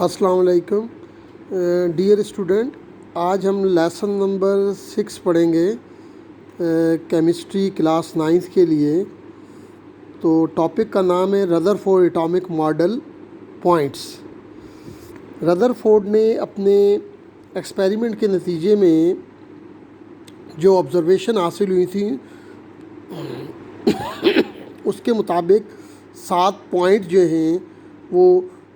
السلام علیکم dear student, آج ہم لیسن نمبر 6 پڑھیں گے کیمسٹری کلاس 9 کے لیے۔ تو ٹاپک کا نام ہے رذرفورڈ ایٹامک ماڈل پوائنٹس۔ رذرفورڈ نے اپنے ایکسپیریمنٹ کے نتیجے میں جو آبزرویشن حاصل ہوئی تھیں اس کے مطابق 7 پوائنٹ جو ہیں وہ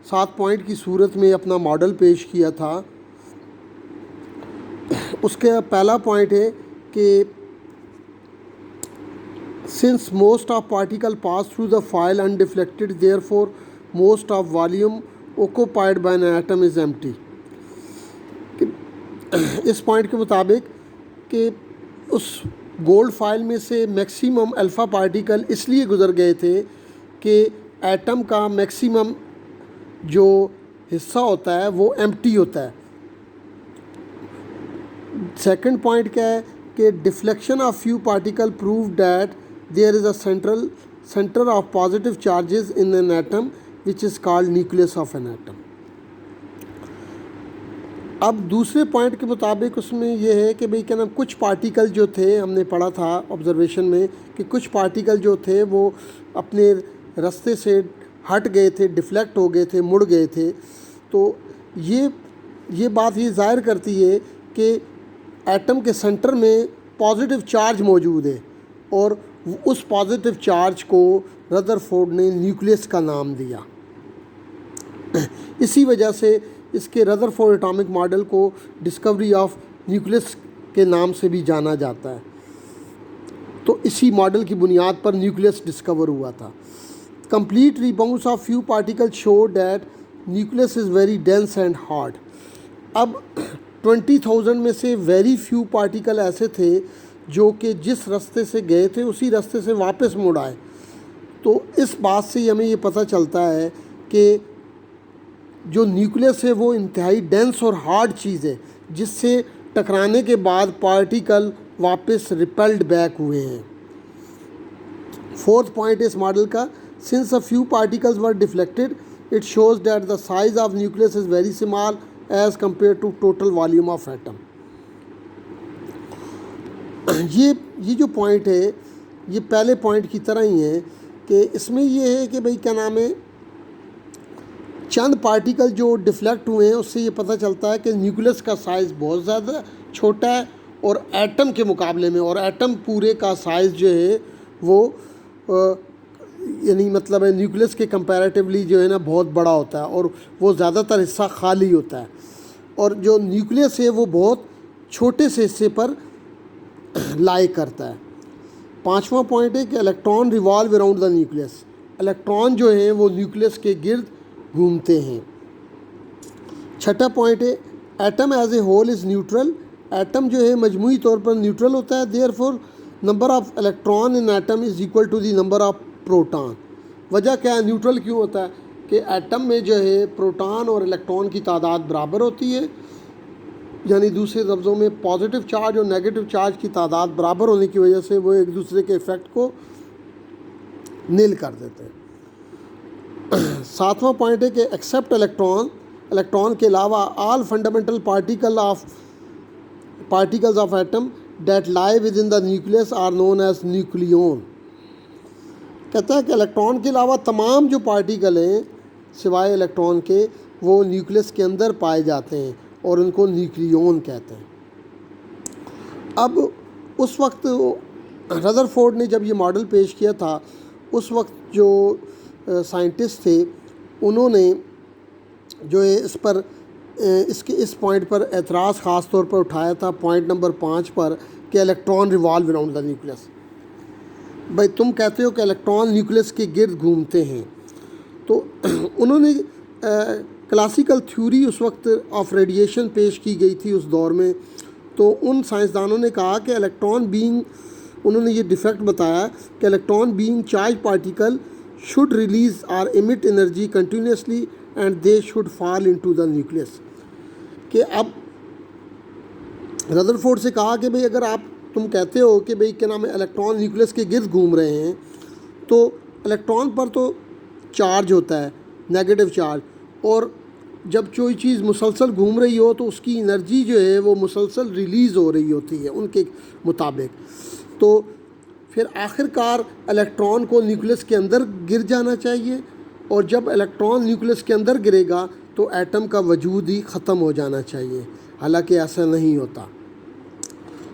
7 پوائنٹ کی صورت میں اپنا ماڈل پیش کیا تھا۔ اس کا پہلا پوائنٹ ہے کہ since most of particle pass through the foil undeflected therefore most of volume occupied by an atom is empty. اس پوائنٹ کے مطابق کہ اس گولڈ فائل میں سے میکسیمم الفا پارٹیکل اس لیے گزر گئے تھے کہ ایٹم کا میکسیمم جو حصہ ہوتا ہے وہ ایمٹی ہوتا ہے۔ سیکنڈ پوائنٹ کیا ہے کہ deflection of few particle prove that there is a centre of positive charges in an atom which is called nucleus of an atom. اب دوسرے پوائنٹ کے مطابق اس میں یہ ہے کہ کیا نام کچھ پارٹیکل جو تھے، ہم نے پڑھا تھا آبزرویشن میں کہ کچھ پارٹیکل جو تھے وہ اپنے راستے سے ہٹ گئے تھے، ڈیفلیکٹ ہو گئے تھے، مڑ گئے تھے۔ تو یہ بات یہ ظاہر کرتی ہے کہ ایٹم کے سینٹر میں پازیٹیو چارج موجود ہے، اور اس پازیٹیو چارج کو رذرفورڈ نے نیوکلیس کا نام دیا۔ اسی وجہ سے اس کے رذرفورڈ ایٹامک ماڈل کو ڈسکوری آف نیوکلیس کے نام سے بھی جانا جاتا ہے۔ تو اسی ماڈل کی بنیاد پر نیوکلیس ڈسکور ہوا تھا۔ Complete rebounds of few particles show that nucleus is very dense and hard۔ اب 20,000 میں سے ویری فیو پارٹیکل ایسے تھے جو کہ جس راستے سے گئے تھے اسی راستے سے واپس مڑ آئے۔ تو اس بات سے ہمیں یہ پتہ چلتا ہے کہ جو نیوکلیس ہے وہ انتہائی ڈینس اور ہارڈ چیز ہے، جس سے ٹکرانے کے بعد پارٹیکل واپس ریپیلڈ بیک ہوئے ہیں۔ فورتھ پوائنٹ اس ماڈل کا، since a few particles were deflected, it shows that the size of nucleus is very small as compared to total volume of atom۔ یہ جو پوائنٹ ہے یہ پہلے پوائنٹ کی طرح ہی ہے کہ اس میں یہ ہے کہ کیا نام ہے، چند پارٹیکل جو ڈیفلیکٹ ہوئے ہیں اس سے یہ پتہ چلتا ہے کہ نیوکلیس کا سائز بہت زیادہ چھوٹا ہے اور ایٹم کے مقابلے میں، اور ایٹم پورے کا سائز جو ہے وہ یعنی مطلب ہے نیوکلیس کے کمپیریٹیولی جو ہے نا بہت بڑا ہوتا ہے، اور وہ زیادہ تر حصہ خالی ہوتا ہے، اور جو نیوکلیس ہے وہ بہت چھوٹے سے حصے پر لائے کرتا ہے۔ پانچواں پوائنٹ ہے کہ electron revolve around the nucleus. Electron جو ہیں وہ نیوکلیس کے گرد گھومتے ہیں۔ چھٹا پوائنٹ ہے atom as a whole is neutral. Atom جو ہے مجموعی طور پر نیوٹرل ہوتا ہے، therefore number of electron in atom is equal to the number of proton. وجہ کیا ہے نیوٹرل کیوں ہوتا ہے کہ ایٹم میں جو ہے پروٹان اور الیکٹران کی تعداد برابر ہوتی ہے، یعنی دوسرے لفظوں میں پازیٹیو چارج اور نیگیٹو چارج کی تعداد برابر ہونے کی وجہ سے وہ ایک دوسرے کے ایفیکٹ کو نیل کر دیتے ہیں۔ ساتواں پوائنٹ ہے کہ ایکسیپٹ الیکٹران کے علاوہ all fundamental particles of atom that lie within the nucleus are known as nucleon. کہتا ہے کہ الیکٹران کے علاوہ تمام جو پارٹیکل ہیں سوائے الیکٹران کے وہ نیوکلیس کے اندر پائے جاتے ہیں اور ان کو نیوکلیون کہتے ہیں۔ اب اس وقت رذرفورڈ نے جب یہ ماڈل پیش کیا تھا اس وقت جو سائنٹسٹ تھے انہوں نے جو ہے اس پوائنٹ پر اعتراض خاص طور پر اٹھایا تھا، پوائنٹ نمبر 5 پر، کہ electron revolve around the nucleus. بھائی تم کہتے ہو کہ الیکٹران نیوکلیس کے گرد گھومتے ہیں، تو انہوں نے کلاسیکل تھیوری اس وقت آف ریڈیشن پیش کی گئی تھی اس دور میں۔ تو ان سائنسدانوں نے کہا کہ انہوں نے یہ ڈیفیکٹ بتایا کہ electron being charge particle should release اور emit energy continuously and they should fall into the nucleus. کہ اب رذرفورڈ سے کہا کہ اگر تم کہتے ہو کہ کیا نام ہے الیکٹران نیوکلیس کے گرد گھوم رہے ہیں، تو الیکٹران پر تو چارج ہوتا ہے، نیگیٹو چارج، اور جب کوئی چیز مسلسل گھوم رہی ہو تو اس کی انرجی جو ہے وہ مسلسل ریلیز ہو رہی ہوتی ہے ان کے مطابق. تو پھر آخر کار الیکٹران کو نیوکلس کے اندر گر جانا چاہیے، اور جب الیکٹران نیوکلس کے اندر گرے گا تو ایٹم کا وجود ہی ختم ہو جانا چاہیے، حالانکہ ایسا نہیں ہوتا.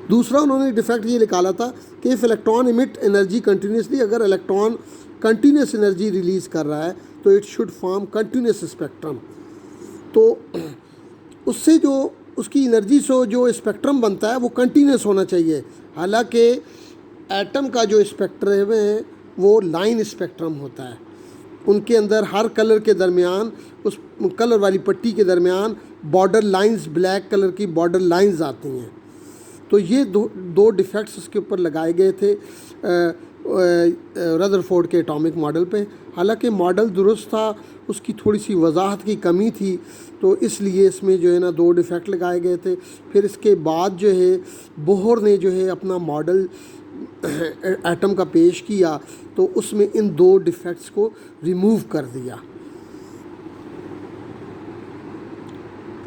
دوسرا انہوں نے ڈیفیکٹ یہ نکالا تھا کہ if electron emit energy continuously, اگر الیکٹران کنٹینیوس انرجی ریلیز کر رہا ہے تو it should form continuous spectrum. تو اس سے جو اس کی انرجی سے جو اسپیکٹرم بنتا ہے وہ کنٹینیوس ہونا چاہیے، حالانکہ ایٹم کا جو اسپیکٹرم ہے وہ لائن اسپیکٹرم ہوتا ہے. ان کے اندر ہر کلر کے درمیان، اس کلر والی پٹی کے درمیان بارڈر لائنز، بلیک کلر کی بارڈر لائنز آتی ہیں. تو یہ دو ڈیفیکٹس اس کے اوپر لگائے گئے تھے رذرفورڈ کے اٹامک ماڈل پہ. حالانکہ ماڈل درست تھا، اس کی تھوڑی سی وضاحت کی کمی تھی، تو اس لیے اس میں جو ہے نا 2 ڈیفیکٹ لگائے گئے تھے. پھر اس کے بعد جو ہے بوہر نے جو ہے اپنا ماڈل ایٹم کا پیش کیا تو اس میں ان 2 ڈیفیکٹس کو ریموو کر دیا.